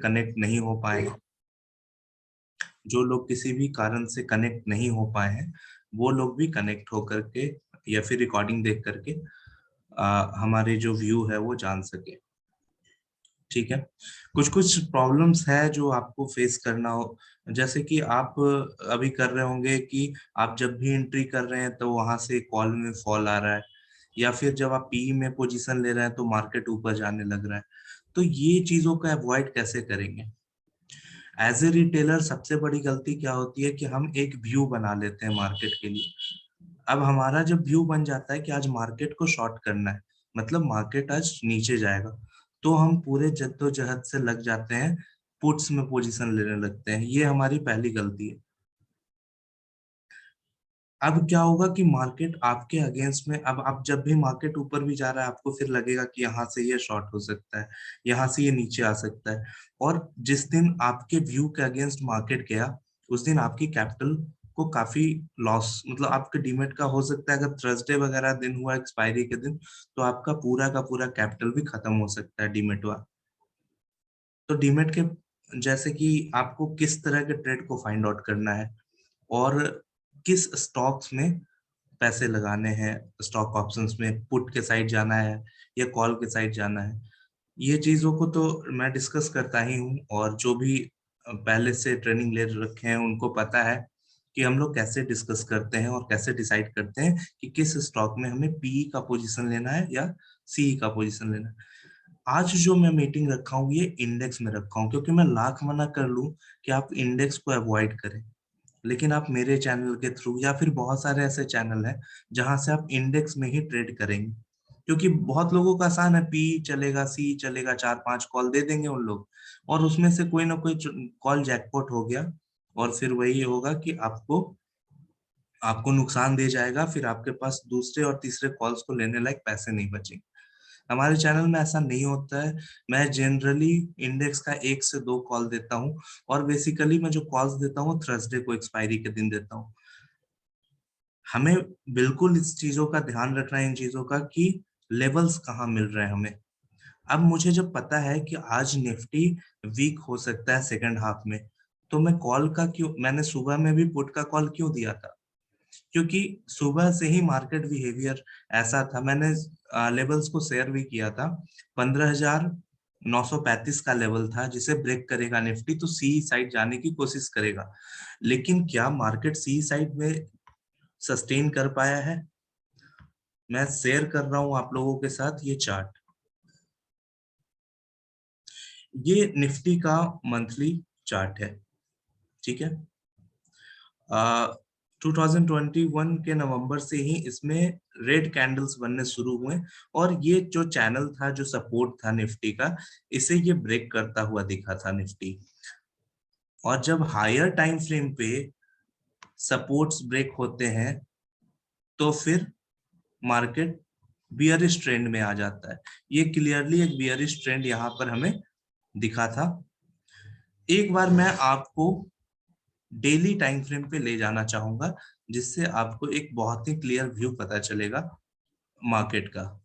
Connect नहीं हो पाए, जो लोग किसी भी कारण से कनेक्ट नहीं हो पाए हैं, वो लोग भी कनेक्ट होकर के या फिर रिकॉर्डिंग देख करके हमारे जो व्यू है वो जान सके। ठीक है। कुछ कुछ प्रॉब्लम्स है जो आपको फेस करना हो, जैसे कि आप अभी कर रहे होंगे कि आप जब भी एंट्री कर रहे हैं तो वहां से कॉल में फॉल आ रहा है, या फिर जब आप पी में पोजीशन ले रहे हैं तो मार्केट ऊपर जाने लग रहा है। तो ये चीजों को अवॉइड कैसे करेंगे? एज ए रिटेलर सबसे बड़ी गलती क्या होती है कि हम एक व्यू बना लेते हैं मार्केट के लिए। अब हमारा जब व्यू बन जाता है कि आज मार्केट को शॉर्ट करना है, मतलब मार्केट आज नीचे जाएगा, तो हम पूरे जद्दोजहद से लग जाते हैं, पुट्स में पोजीशन लेने लगते हैं। ये हमारी पहली गलती है। अब क्या होगा कि मार्केट आपके अगेंस्ट में, अब आप जब भी मार्केट ऊपर भी जा रहा है आपको फिर लगेगा कि यहाँ से ये शॉर्ट हो सकता है, यहाँ से ये नीचे आ सकता है। और जिस दिन आपके व्यू के अगेंस्ट मार्केट गया, उस दिन आपकी कैपिटल को काफी लॉस, मतलब आपके डीमेट का हो सकता है, अगर थर्सडे वगैरह दिन हुआ एक्सपायरी के दिन, तो आपका पूरा का पूरा कैपिटल भी खत्म हो सकता है डीमेट वाला। तो डीमेट के जैसे कि आपको किस तरह के ट्रेड को फाइंड आउट करना है और किस स्टॉक्स में पैसे लगाने हैं, स्टॉक ऑप्शंस में पुट के साइड जाना है या कॉल के साइड जाना है, ये चीजों को तो मैं डिस्कस करता ही हूँ। और जो भी पहले से ट्रेनिंग ले रखे हैं उनको पता है कि हम लोग कैसे डिस्कस करते हैं और कैसे डिसाइड करते हैं कि किस स्टॉक में हमें पीई का पोजीशन लेना है या सीई का पोजीशन लेना है। आज जो मैं मीटिंग रखा हूँ ये इंडेक्स में रखा हूँ, क्योंकि मैं लाख मना कर लूं कि आप इंडेक्स को अवॉइड करें, लेकिन आप मेरे चैनल के थ्रू या फिर बहुत सारे ऐसे चैनल हैं जहां से आप इंडेक्स में ही ट्रेड करेंगे। क्योंकि बहुत लोगों का आसान है, पी चलेगा सी चलेगा, चार पांच कॉल दे देंगे उन लोग, और उसमें से कोई ना कोई कॉल जैकपॉट हो गया, और फिर वही होगा कि आपको आपको नुकसान दे जाएगा, फिर आपके पास दूसरे और तीसरे कॉल्स को लेने लायक पैसे नहीं बचेंगे। हमारे चैनल में ऐसा नहीं होता है। मैं जनरली इंडेक्स का एक से दो कॉल देता हूँ, और बेसिकली मैं जो कॉल्स देता हूँ थर्सडे को एक्सपायरी के दिन देता हूँ। हमें बिल्कुल इस चीजों का ध्यान रखना है, इन चीजों का कि लेवल्स कहाँ मिल रहे हैं हमें। अब मुझे जब पता है कि आज निफ्टी वीक हो सकता है सेकंड हाफ में, तो मैं कॉल का क्यों, मैंने सुबह में भी पुट का कॉल क्यों दिया था? क्योंकि सुबह से ही मार्केट बिहेवियर ऐसा था। मैंने लेवल्स को शेयर भी किया था। 15,935 का लेवल था, जिसे ब्रेक करेगा निफ्टी तो सी साइड जाने की कोशिश करेगा। लेकिन क्या मार्केट सी साइड में सस्टेन कर पाया है? मैं शेयर कर रहा हूं आप लोगों के साथ ये चार्ट। ये निफ्टी का मंथली चार्ट है। ठीक है। 2021 के नवंबर से ही इसमें रेड कैंडल्स बनने शुरू हुए, और ये जो चैनल था, जो सपोर्ट था निफ्टी का, इसे ये ब्रेक करता हुआ दिखा था निफ्टी। और जब हायर टाइम फ्रेम पे सपोर्ट्स ब्रेक होते हैं तो फिर मार्केट बियरिश ट्रेंड में आ जाता है। ये क्लियरली एक बियरिश ट्रेंड यहाँ पर हमें दिखा था। एक बार मैं आपको डेली टाइम फ्रेम पे ले जाना चाहूंगा, जिससे आपको एक बहुत ही क्लियर व्यू पता चलेगा मार्केट का।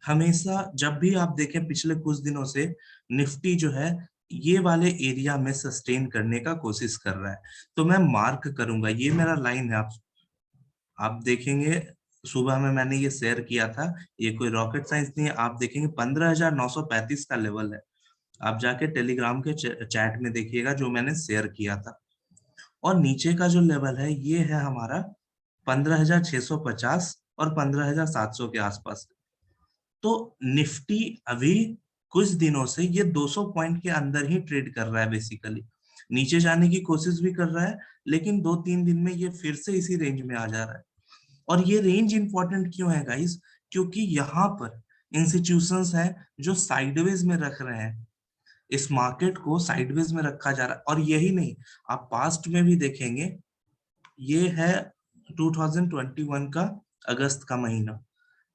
हमेशा जब भी आप देखें पिछले कुछ दिनों से निफ्टी जो है ये वाले एरिया में सस्टेन करने का कोशिश कर रहा है, तो मैं मार्क करूंगा, ये मेरा लाइन है। आप देखेंगे सुबह में मैंने ये शेयर किया था, ये कोई रॉकेट साइंस नहीं है। आप देखेंगे 15,935 का लेवल है। आप जाके टेलीग्राम के चैट में देखिएगा जो मैंने शेयर किया था। और नीचे का जो लेवल है ये है हमारा 15,650 और 15,700 के आसपास। तो निफ्टी अभी कुछ दिनों से ये 200 पॉइंट के अंदर ही ट्रेड कर रहा है बेसिकली। नीचे जाने की कोशिश भी कर रहा है, लेकिन 2-3 दिन में ये फिर से इसी रेंज में आ जा रहा है। और ये रेंज इंपॉर्टेंट क्यों है गाइस? क्योंकि यहाँ पर इंस्टीट्यूशंस हैं जो साइडवेज में रख रहे हैं, इस मार्केट को साइडवेज में रखा जा रहा है। और यही नहीं, आप पास्ट में भी देखेंगे, ये है 2021 का अगस्त का महीना,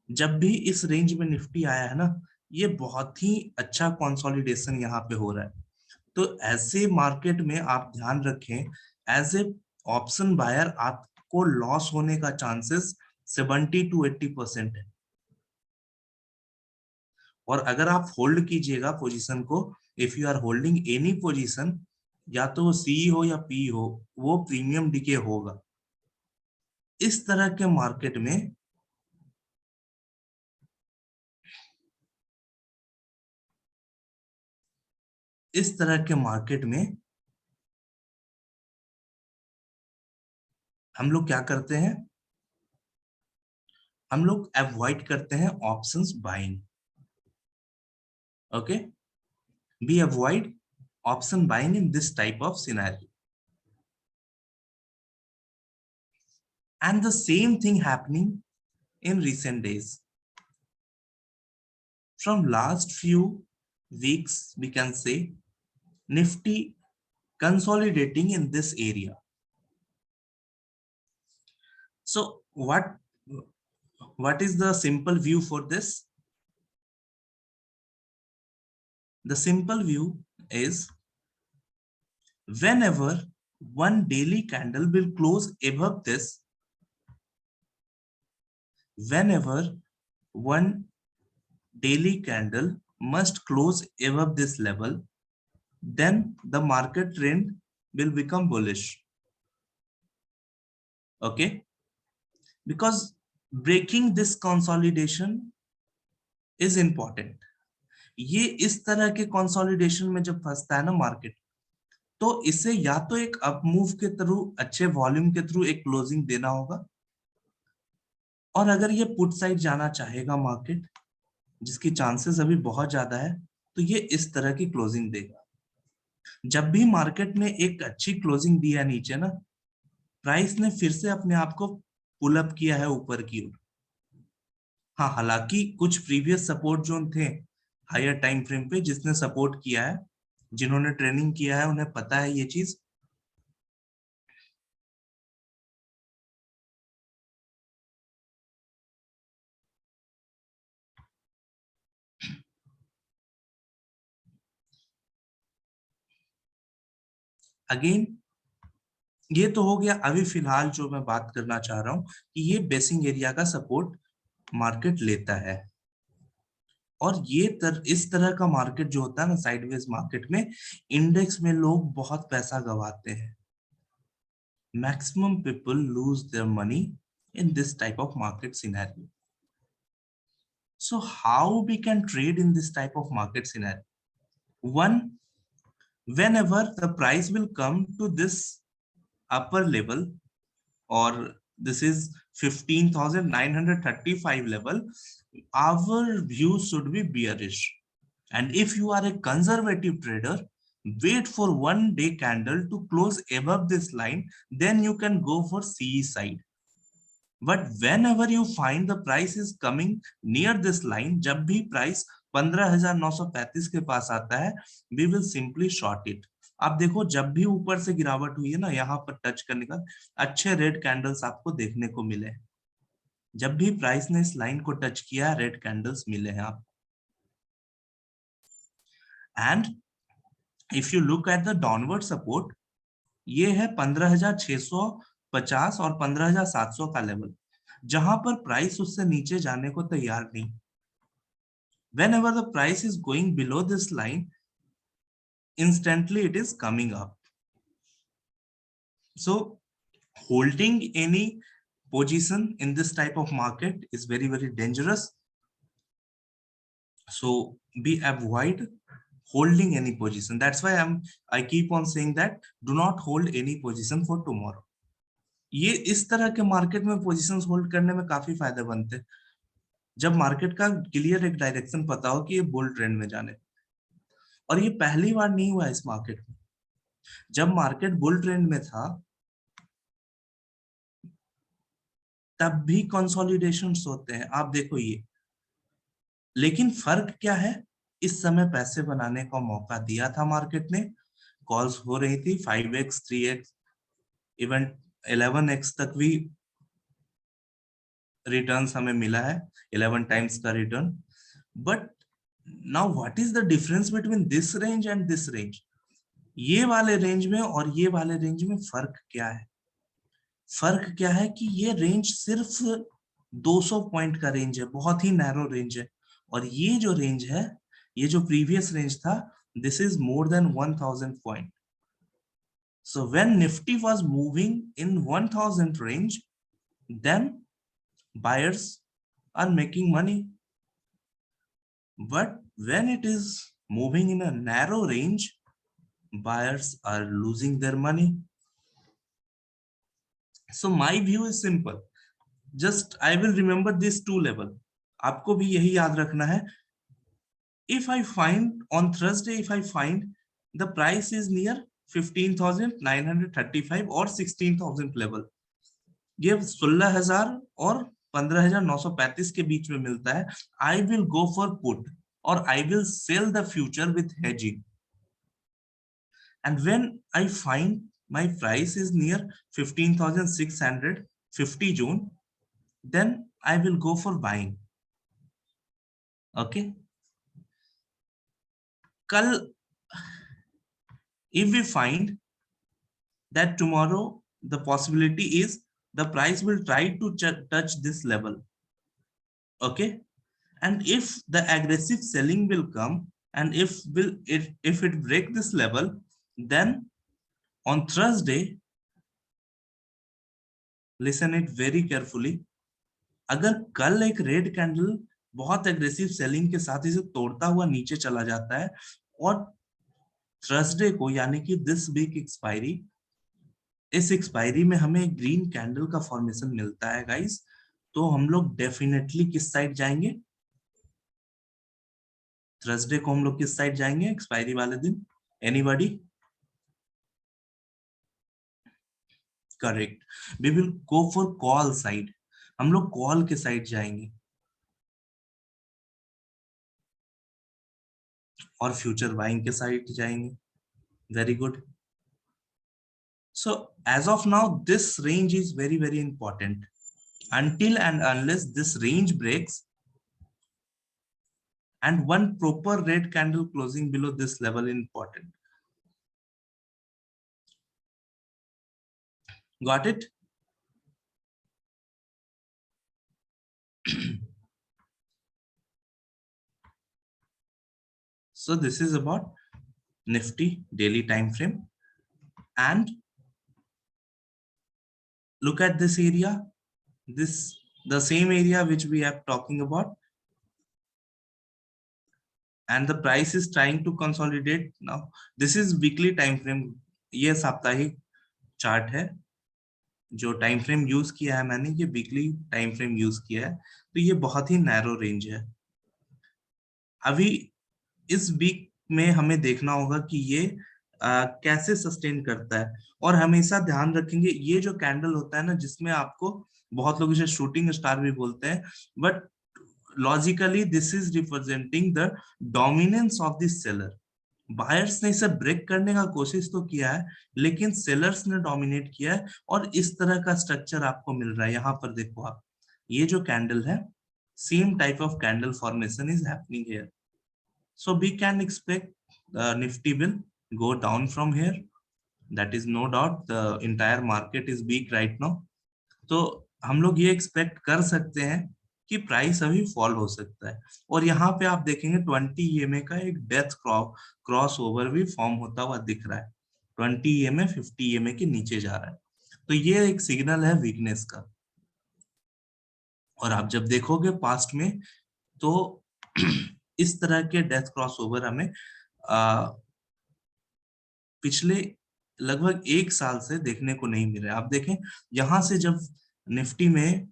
जब भी इस रेंज में निफ्टी आया है ना, ये बहुत ही अच्छा कंसोलिडेशन यहाँ पे हो रहा है। तो ऐसे मार्केट में आप ध्यान रखें, एज ए ऑप्शन बायर आपको लॉस होने का चांसेस 70 to 80% है। और अगर आप होल्ड कीजिएगा पोजीशन को, if you are holding any position, या तो वो सी हो या पी हो, वो प्रीमियम डिके होगा। इस तरह के मार्केट में इस तरह के मार्केट में हम लोग क्या करते हैं, हम लोग अवॉइड करते हैं options buying. Okay, we avoid option buying in this type of scenario. And the same thing happening in recent days. From last few weeks, we can say Nifty consolidating in this area. So what is the simple view for this? The simple view is whenever one daily candle will close above this, whenever one daily candle must close above this level, then the market trend will become bullish. Okay, because breaking this consolidation is important. ये इस तरह के consolidation में जब फंसता है ना market, तो इसे या तो एक अप मूव के थ्रू, अच्छे वॉल्यूम के थ्रू एक क्लोजिंग देना होगा, और अगर ये पुट साइड जाना चाहेगा मार्केट, जिसकी चांसेस अभी बहुत ज्यादा है, तो ये इस तरह की क्लोजिंग देगा। जब भी मार्केट ने एक अच्छी क्लोजिंग दिया नीचे ना, प्राइस ने फिर से अपने आप को पुल अप किया है ऊपर की ओर। हाँ, हालांकि कुछ प्रीवियस सपोर्ट जोन थे हायर टाइम फ्रेम पे जिसने सपोर्ट किया है, जिन्होंने ट्रेनिंग किया है उन्हें पता है ये चीज। अगेन, ये तो हो गया अभी फिलहाल जो मैं बात करना चाह रहा हूं कि ये बेसिंग एरिया का सपोर्ट मार्केट लेता है। और इस तरह का मार्केट जो होता है ना, साइडवेज मार्केट में, इंडेक्स में लोग बहुत पैसा गवाते हैं। Maximum people lose their money in this type of market scenario. So how we can trade in this type of market scenario? One, whenever the price will come to this upper level, or this is 15,935 level, our view should be bearish. And if you are a conservative trader, wait for 1 day candle to close above this line, then you can go for CE side. But whenever you find the price is coming near this line, जब भी price 15,935 के पास आता है, we will simply short it. आप देखो, जब भी ऊपर से गिरावट हुई है ना, यहाँ पर टच करने का अच्छे रेड कैंडल्स आपको देखने को मिले हैं। जब भी प्राइस ने इस लाइन को टच किया, रेड कैंडल्स मिले हैं आपको। And if you look at the downward support, ये है 15,650 और 15,700 का लेवल, जहां पर प्राइस उससे नीचे जाने को तैयार नहीं। Whenever the price is going below this line, instantly it is coming up. So holding any position in this type of market is very, very dangerous. So we avoid holding any position. That's why I keep on saying that do not hold any position for tomorrow. ये इस तरह के market में positions hold करने में काफी फायदे बनते हैं, जब मार्केट का क्लियर एक डायरेक्शन पता हो कि ये बुल ट्रेंड में जाने। और ये पहली बार नहीं हुआ इस मार्केट में। जब मार्केट बुल ट्रेंड में था तब भी कंसोलिडेशन होते हैं, आप देखो ये। लेकिन फर्क क्या है, इस समय पैसे बनाने का मौका दिया था मार्केट ने, कॉल्स हो रही थी 5x 3x इवन 11x तक भी रिटर्न्स हमें मिला है, 11 टाइम्स का return. But now what is the difference between this range and this range? ये वाले रेंज में और ये वाले रेंज में फर्क क्या है? फर्क क्या है कि ये रेंज सिर्फ 200 पॉइंट का रेंज है, बहुत ही नैरो रेंज है, और ये जो रेंज है, ये जो प्रीवियस रेंज था, this is more than 1000 point. So when Nifty was moving in 1000 range, then buyers are making money. But when it is moving in a narrow range, buyers are losing their money. So my view is simple. Just I will remember these two level. आपको भी यही याद रखना है. If I find on Thursday, if I find the price is near 15,935 or 16,000 level, ये 16,000 और 15,935 के बीच में मिलता है, I will go for put और I will sell the future with hedging. And when I find my price is near 15,650 June, then I will go for buying. Okay, कल if we find that tomorrow the possibility is the price will try to touch this level, okay, and if the aggressive selling will come, and if it break this level, then on Thursday, listen it very carefully, अगर कल एक red candle बहुत aggressive selling के साथ इसे तोड़ता हुआ नीचे चला जाता है और थर्सडे को यानी कि दिस वीक एक्सपायरी, इस एक्सपायरी में हमें ग्रीन कैंडल का फॉर्मेशन मिलता है गाइस, तो हम लोग डेफिनेटली किस साइड जाएंगे? थर्सडे को हम लोग किस साइड जाएंगे एक्सपायरी वाले दिन? Anybody? Correct, we will go for call side. हम लोग कॉल के साइड जाएंगे और फ्यूचर बाइंग के साइड जाएंगे. Very good. So as of now, this range is very, very important. Until and unless this range breaks and one proper red candle closing below this level important. Got it? So this is about Nifty daily time frame. And look at this area, this the same area which we are talking about, and the price is trying to consolidate now. This is weekly time frame. ये साप्ताहिक chart है. जो time frame use किया है मैंने, ये weekly time frame use किया है, तो ये बहुत ही नैरो रेंज है. अभी इस वीक में हमें देखना होगा कि ये कैसे सस्टेन करता है. और हमेशा ध्यान रखेंगे, ये जो कैंडल होता है ना, जिसमें आपको बहुत लोग इसे शूटिंग स्टार भी बोलते हैं, but logically this is representing the dominance of the seller. Buyers ने इसे ब्रेक करने का कोशिश तो किया है, लेकिन सेलर्स ने डोमिनेट किया है, और इस तरह का स्ट्रक्चर आपको मिल रहा है. यहाँ पर देखो आप, ये जो कैंडल है, same type of candle formation is happening here. So we can expect Nifty will go down from here. That is no doubt. The entire market is weak right now. तो हम लोग ये एक्सपेक्ट कर सकते हैं कि price अभी fall हो सकता है. और यहाँ पे आप देखेंगे 20 EMA का एक डेथ क्रॉस ओवर भी फॉर्म होता हुआ दिख रहा है. 20 EMA 50 EMA के नीचे जा रहा है, तो ये एक सिग्नल है वीकनेस का. और आप जब देखोगे पास्ट में, तो इस तरह के डेथ क्रॉस ओवर हमें पिछले लगभग एक साल से देखने को नहीं मिले. आप देखें, यहां से जब निफ्टी में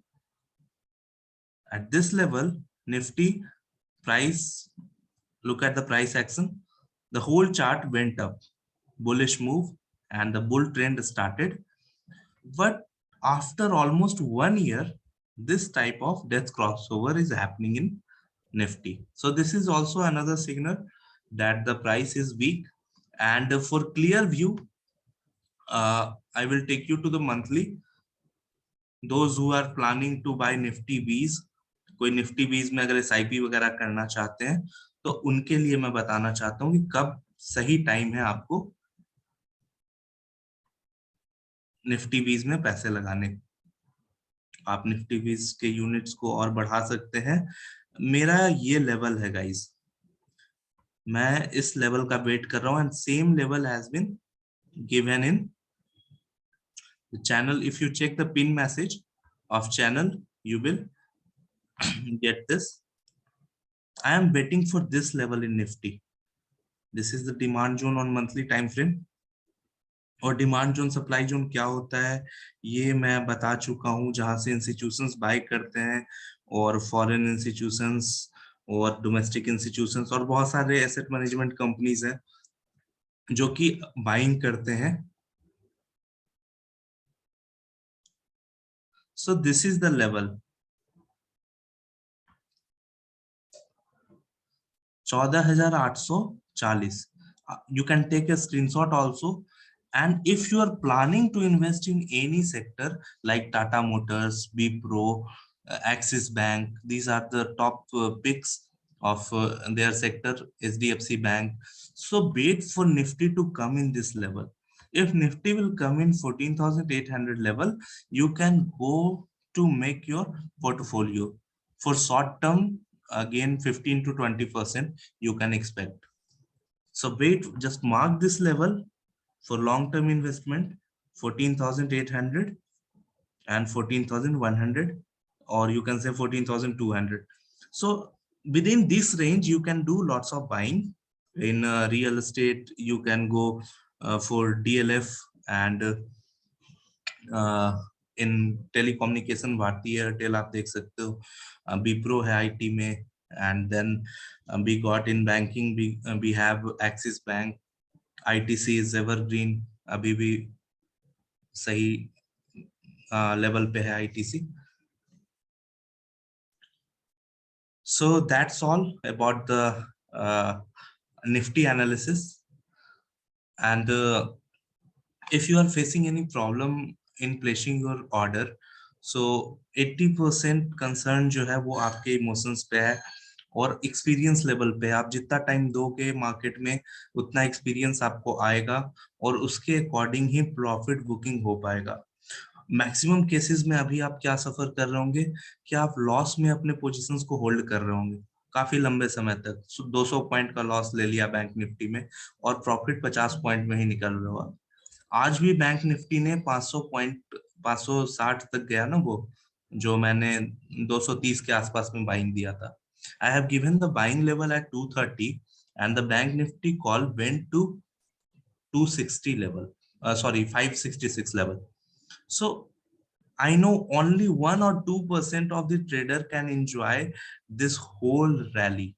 at this level, Nifty price, look at the price action, the whole chart went up, bullish move, and the bull trend started. But after almost 1 year, this type of death crossover is happening in Nifty. So this is also another signal that the price is weak. And for clear view, I will take you to the monthly. Those who are planning to buy Nifty Bs, कोई Nifty बीज में अगर SIP वगैरह करना चाहते हैं, तो उनके लिए मैं बताना चाहता हूँ कि कब सही टाइम है आपको निफ्टी बीज में पैसे लगाने. आप निफ्टी बीज के यूनिट्स को और बढ़ा सकते हैं. मेरा ये लेवल है गाइस, मैं इस लेवल का वेट कर रहा हूँ, and same level has been given in channel. If you check the pin message of channel, you will get this. I am waiting for this level in Nifty. This is the demand zone on monthly time frame. और demand zone supply zone क्या होता है ये मैं बता चुका हूँ, जहां से इंस्टीट्यूशंस बाय करते हैं, और फॉरेन इंस्टीट्यूशंस और डोमेस्टिक इंस्टीट्यूशंस और बहुत सारे एसेट मैनेजमेंट कंपनीज हैं जो कि बाइंग करते हैं. So this is the level 14,840. You can take a screenshot also. And if you are planning to invest in any sector like Tata Motors, Bipro, Axis Bank, these are the top picks of their sector, HDFC Bank. So wait for Nifty to come in this level. If Nifty will come in 14,800 level, you can go to make your portfolio. For short term, again 15 to 20% you can expect. So wait, just mark this level for long term investment, 14,800 and 14,100, or you can say 14,200. So within this range you can do lots of buying. In real estate you can go for DLF, and in telecommunication Bharti Airtel आप देख सकते हो, विप्रो है IT में, and then we got in banking, we have Axis Bank, ITC is evergreen, अभी भी सही level पे है ITC. So that's all about the Nifty analysis. And if you are facing any problem in placing your order, so 80% concern जो है वो आपके emotions पे है और एक्सपीरियंस लेवल पे. आप जितना टाइम दोगे मार्केट में उतना एक्सपीरियंस आपको आएगा और उसके अकॉर्डिंग ही प्रॉफिट बुकिंग हो पाएगा. मैक्सिमम केसेस में अभी आप क्या सफर कर रहे होंगे कि आप लॉस में अपने पोजीशंस को होल्ड कर रहे होंगे काफी लंबे समय तक. 200 पॉइंट का लॉस ले लिया बैंक निफ्टी में और प्रॉफिट 50 पॉइंट में ही निकल रहा हुआ. आज भी बैंक निफ्टी ने 500 पॉइंट 560 तक गया ना, वो जो मैंने 230 के आसपास में बाइंग दिया था. I have given the buying level at 230 and the bank Nifty call went to 260 level, sorry 566 level. So I know only 1 or 2% of the trader can enjoy this whole rally.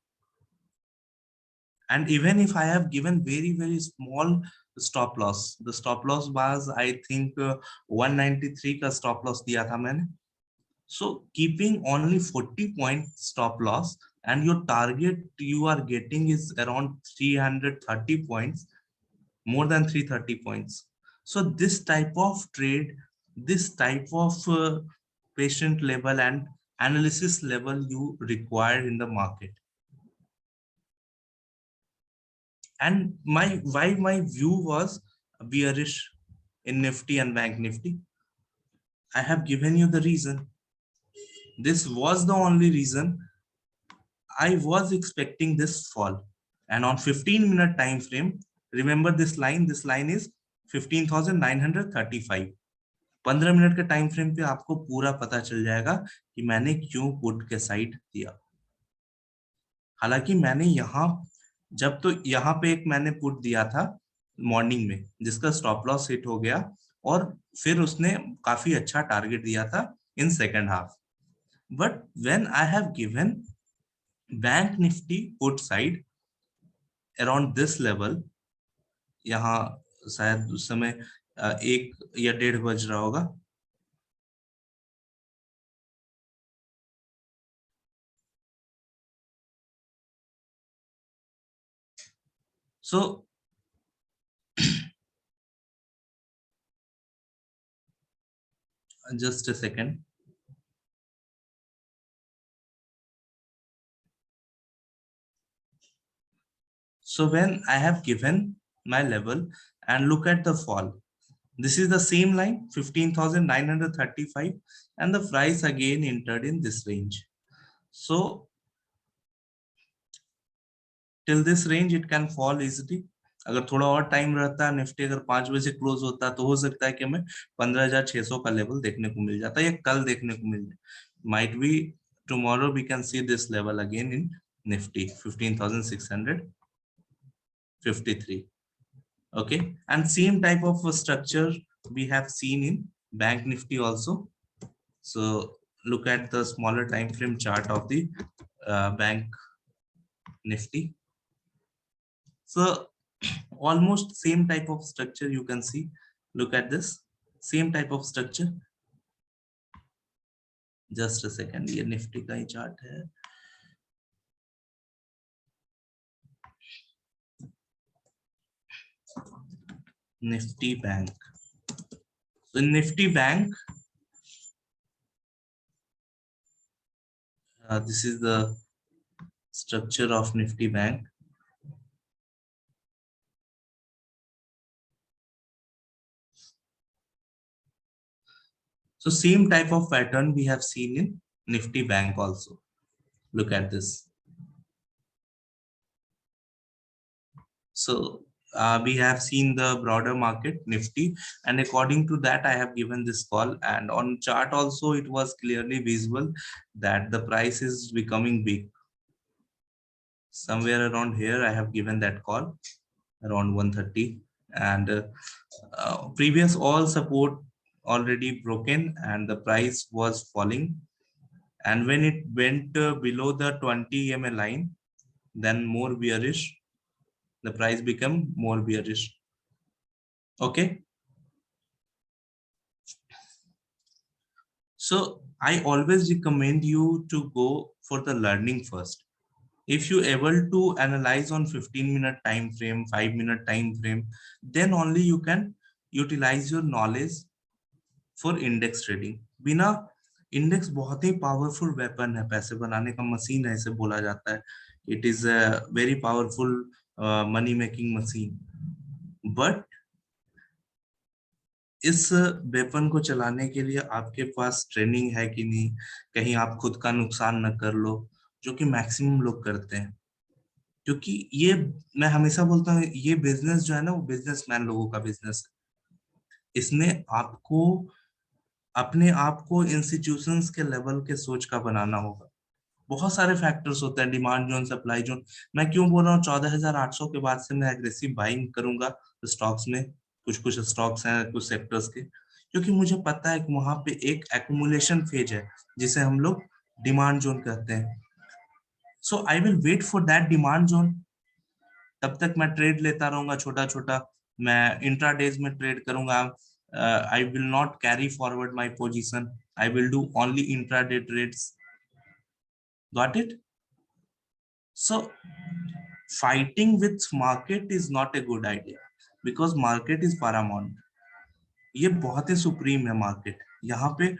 And even if I have given very small stop loss, the stop loss was I think 193 का stop loss दिया था मैंने. So keeping only 40 point stop loss and your target you are getting is around 330 points, more than 330 points. So this type of trade, this type of patient level and analysis level you require in the market. And why my view was bearish in Nifty and Bank Nifty, I have given you the reason. This was the only reason. I was expecting this fall. And on 15-minute time frame, remember this line is 15,935. 15 minute के time frame पे आपको पूरा पता चल जाएगा कि मैंने क्यों पुट के साइड दिया. हालांकि मैंने यहाँ जब तो यहाँ पे एक मैंने पुट दिया था मॉर्निंग में जिसका स्टॉप लॉस हिट हो गया और फिर उसने काफी अच्छा टारगेट दिया था in second half. But when I have given bank Nifty put side around this level, यहाँ शायद उस समय 1 या 1:30 बज रहा होगा. So just a second. So when I have given my level and look at the fall, this is the same line 15,935 and the price again entered in this range. So till this range it can fall easily. अगर थोड़ा और time रहता है, Nifty अगर 5 बजे close होता है, तो हो सकता है कि हमें 15,600 का लेवल देखने को मिल जाता है, या कल देखने को मिल जाए। Might be tomorrow we can see this level again in Nifty 15,653. Okay, and same type of structure we have seen in bank nifty also. So look at the smaller time frame chart of the bank nifty. So almost same type of structure you can see. Look at this, same type of structure. Just a second, ये Nifty का ही chart है। Nifty bank. So in Nifty bank, this is the structure of Nifty bank. So same type of pattern we have seen in Nifty bank also. Look at this. So we have seen the broader market Nifty, and according to that I have given this call, and on chart also it was clearly visible that the price is becoming big. Somewhere around here I have given that call around 130, and previous all support already broken and the price was falling, and when it went below the 20 EMA line, then more bearish, the price become more bearish. Okay, so I always recommend you to go for the learning first. If you able to analyze on 15-minute time frame, 5-minute time frame, then only you can utilize your knowledge for index trading. बिना index बहुत ही powerful weapon है, पैसे बनाने का machine है, इसे बोला जाता है। It is a very powerful money making machine, but इस वेपन को चलाने के लिए आपके पास ट्रेनिंग है कि नहीं, कहीं आप खुद का नुकसान न कर लो, जो कि मैक्सिमम लोग करते हैं। क्योंकि ये, मैं हमेशा बोलता हूँ, ये बिजनेस जो है ना, वो बिजनेसमैन लोगों का बिजनेस है। इसमें आपको अपने आप को इंस्टीट्यूशंस के लेवल के सोच का बनाना होगा। बहुत सारे फैक्टर्स होते हैं, डिमांड जोन, सप्लाई जोन। मैं क्यों बोल रहा हूँ 14,800 के बाद से मैं एग्रेसिव बाइंग करूंगा स्टॉक्स में, कुछ कुछ स्टॉक्स हैं कुछ सेक्टर्स के, क्योंकि मुझे पता है कि वहां पे एक एक्यूमुलेशन फेज है जिसे हम लोग डिमांड जोन कहते हैं। So I will wait for that demand zone. तब तक मैं ट्रेड लेता रहूंगा छोटा छोटा, मैं इंट्राडेज में ट्रेड करूंगा। I will not carry forward my position, I will do only intraday trades. Got it? So fighting with market is not a good idea, because market is paramount. ये बहुत ही सुप्रीम है मार्केट। यहाँ पे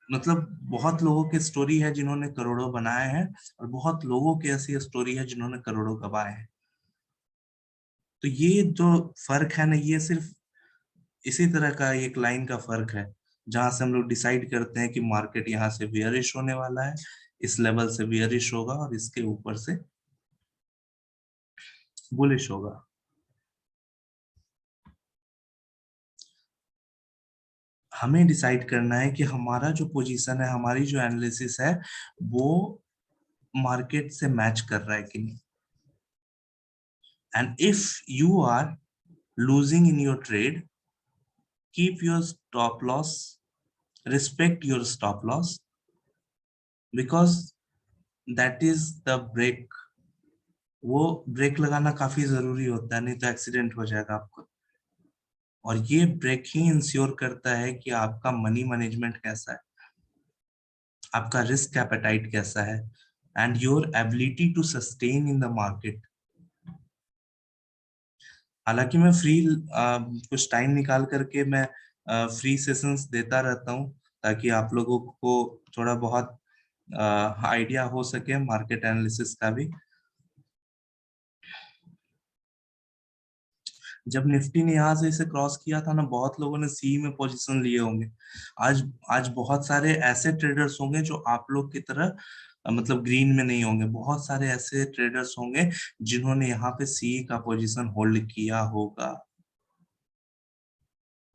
मतलब बहुत लोगों की स्टोरी है जिन्होंने करोड़ों बनाए हैं, और बहुत लोगों की ऐसी स्टोरी है जिन्होंने करोड़ों गवाए हैं। तो ये जो फर्क है ना, ये सिर्फ इसी तरह का एक लाइन का फर्क है, जहां से हम लोग डिसाइड करते हैं कि मार्केट यहाँ से बियरिश होने वाला है, इस लेवल से बियरिश होगा, और इसके ऊपर से बुलिश होगा। हमें डिसाइड करना है कि हमारा जो पोजीशन है, हमारी जो एनालिसिस है, वो मार्केट से मैच कर रहा है कि नहीं। And if you are losing in your trade, keep your stop loss, respect your stop loss, because that is the break। वो ब्रेक लगाना काफी जरूरी होता है, नहीं तो एक्सीडेंट हो जाएगा आपको। और ये ब्रेक ही इंश्योर करता है कि आपका मनी मैनेजमेंट कैसा है, आपका रिस्क एपेटाइट कैसा है, and your ability to sustain in the market. हालांकि मैं फ्री कुछ टाइम निकाल करके मैं फ्री सेशंस देता रहता हूँ, ताकि आप लोगों को थोड़ा बहुत आइडिया हो सके मार्केट एनालिसिस का भी। जब निफ्टी ने यहाँ से इसे क्रॉस किया था ना, बहुत लोगों ने सी में पोजीशन लिए होंगे। आज आज बहुत सारे ऐसे ट्रेडर्स होंगे जो आप लोग की तरह मतलब ग्रीन में नहीं होंगे, बहुत सारे ऐसे ट्रेडर्स होंगे जिन्होंने यहाँ पे सी का पोजीशन होल्ड किया होगा।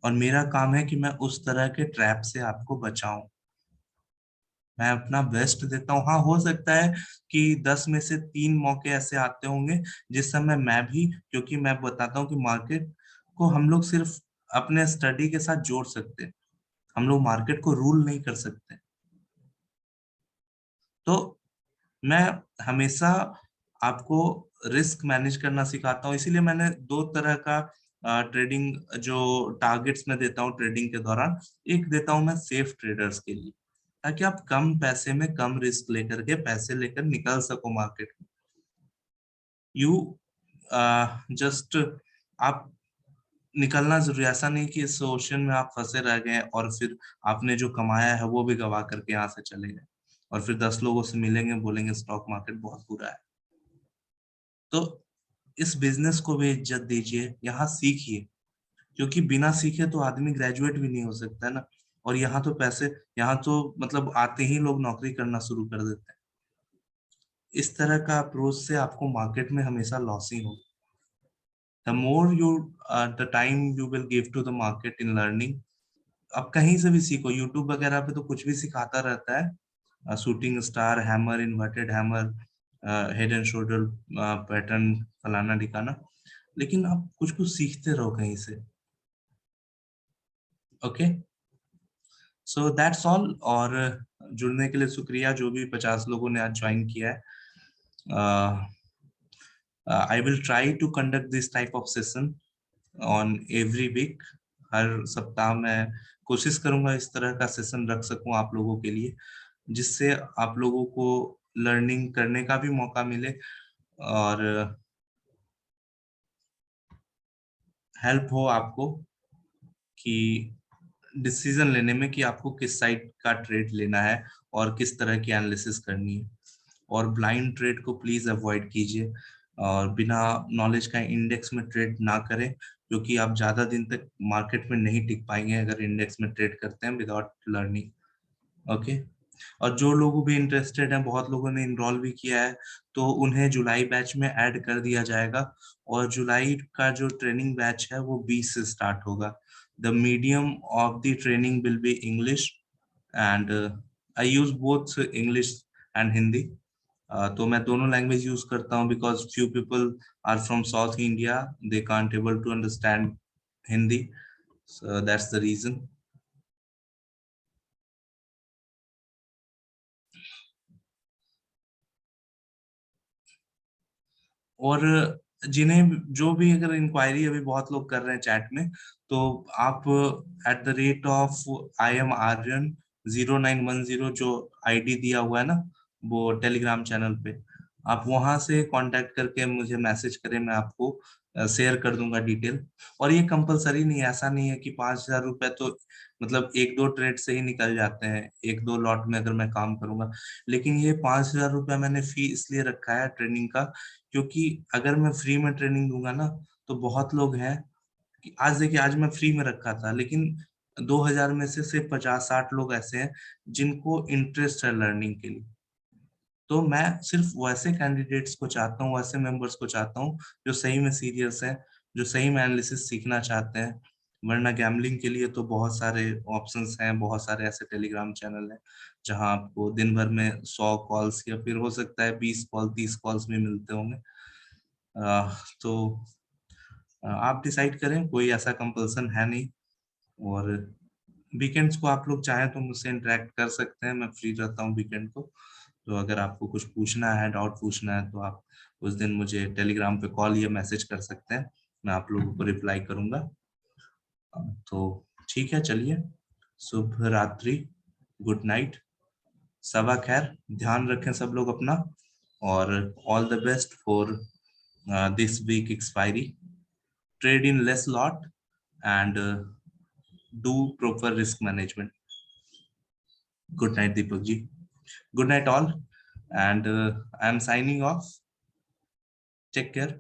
और मेरा काम है कि मैं उस तरह के ट्रैप से आपको बचाऊं। मैं अपना बेस्ट देता हूँ। हाँ, हो सकता है कि 10 में से 3 मौके ऐसे आते होंगे जिस समय मैं भी, क्योंकि मैं बताता हूँ कि मार्केट को हम लोग सिर्फ अपने स्टडी के साथ जोड़ सकते हैं, हम लोग मार्केट को रूल नहीं कर सकते। तो मैं हमेशा आपको रिस्क मैनेज करना सिखाता हूँ, इसीलिए मैंने 2 तरह का ट्रेडिंग जो टारगेट्स में देता हूँ ट्रेडिंग के दौरान। एक देता हूँ मैं सेफ ट्रेडर्स के लिए, ताकि आप कम पैसे में कम रिस्क लेकर के पैसे लेकर निकल सको मार्केट में। यू जस्ट आप निकलना जरूरी, ऐसा नहीं कि इस ओशन में आप फंसे रह गए और फिर आपने जो कमाया है वो भी गवा करके यहाँ से चले गए, और फिर 10 लोगों से मिलेंगे बोलेंगे स्टॉक मार्केट बहुत बुरा है। तो इस बिजनेस को भी इज्जत दीजिए, यहाँ सीखिए, क्योंकि बिना सीखे तो आदमी ग्रेजुएट भी नहीं हो सकता है ना। और यहाँ तो पैसे, यहाँ तो मतलब आते ही लोग नौकरी करना शुरू कर देते हैं। इस तरह का अप्रोच से आपको मार्केट में हमेशा लॉस ही हो। The more you, the time you will give to the market in learning. अब कहीं से भी सीखो, यूट्यूब वगैरह पे तो कुछ भी सिखाता रहता है, shooting star hammer, inverted hammer, head and shoulder pattern, फलाना ढिकाना, लेकिन आप कुछ कुछ सीखते रहो कहीं से। Okay, so that's all. और जुड़ने के लिए शुक्रिया, जो भी 50 लोगों ने आज ज्वाइन किया है। I will try to conduct this type of session on every week. हर सप्ताह मैं कोशिश करूंगा इस तरह का सेशन रख सकूं आप लोगों के लिए, जिससे आप लोगों को लर्निंग करने का भी मौका मिले और हेल्प हो आपको कि डिसीजन लेने में कि आपको किस साइड का ट्रेड लेना है और किस तरह की एनालिसिस करनी है। और ब्लाइंड ट्रेड को प्लीज अवॉइड कीजिए, और बिना नॉलेज का इंडेक्स में ट्रेड ना करें, क्योंकि आप ज्यादा दिन तक मार्केट में नहीं टिक पाएंगे अगर इंडेक्स में ट्रेड करते हैं विदाउट लर्निंग। ओके। और जो लोग भी इंटरेस्टेड हैं, बहुत लोगों ने इनरोल भी किया है, तो उन्हें जुलाई बैच में ऐड कर दिया जाएगा। और जुलाई का जो ट्रेनिंग बैच है वो 20 से स्टार्ट होगा। The medium of the training will be English, and I use both English and Hindi. तो मैं दोनों लैंग्वेज यूज करता हूँ, because few people are from South India, they can't able to understand Hindi, so that's the reason. और जिन्हें जो भी अगर इंक्वायरी अभी बहुत लोग कर रहे हैं चैट में, तो आप @IAM-ARYAN0910 जो आईडी दिया हुआ है ना, वो टेलीग्राम चैनल पे, आप वहां से कांटेक्ट करके मुझे मैसेज करें, मैं आपको शेयर कर दूंगा डिटेल। और ये कंपलसरी नहीं है, ऐसा नहीं है कि 5,000 रुपए तो मतलब 1-2 ट्रेड से ही निकल जाते हैं, 1-2 लॉट में अगर मैं काम करूंगा। लेकिन ये 5,000 रुपया मैंने फी इसलिए रखा है ट्रेनिंग का, क्योंकि अगर मैं फ्री में ट्रेनिंग दूंगा ना, तो बहुत लोग हैं कि आज देखिए, आज मैं फ्री में रखा था, लेकिन 2,000 में से सिर्फ 50-60 लोग ऐसे हैं जिनको इंटरेस्ट है लर्निंग के लिए। तो मैं सिर्फ वैसे कैंडिडेट्स को चाहता हूँ, वैसे मेंबर्स को चाहता हूँ जो सही में सीरियस हैं, जो सही में एनालिसिस सीखना चाहते हैं। वरना गैम्बलिंग के लिए तो बहुत सारे ऑप्शंस हैं, बहुत सारे ऐसे टेलीग्राम चैनल हैं जहां आपको दिन भर में 100 कॉल्स या फिर हो सकता है 20 कॉल 30 कॉल्स भी मिलते होंगे। तो आप डिसाइड करें, कोई ऐसा कंपल्सन है नहीं। और वीकेंड्स को आप लोग चाहें तो मुझसे इंटरेक्ट कर सकते हैं, मैं फ्री रहता हूँ वीकेंड को। तो अगर आपको कुछ पूछना है, डाउट पूछना है, तो आप उस दिन मुझे टेलीग्राम पे कॉल या मैसेज कर सकते हैं, मैं आप लोगों को रिप्लाई करूंगा। तो ठीक है, चलिए, शुभ रात्रि, गुड नाइट, सबा खैर, ध्यान रखें सब लोग अपना, और all the best for this week expiry. Trade in less lot and do proper risk management. Good night, Deepak ji. Good night, all. And I'm signing off. Take care.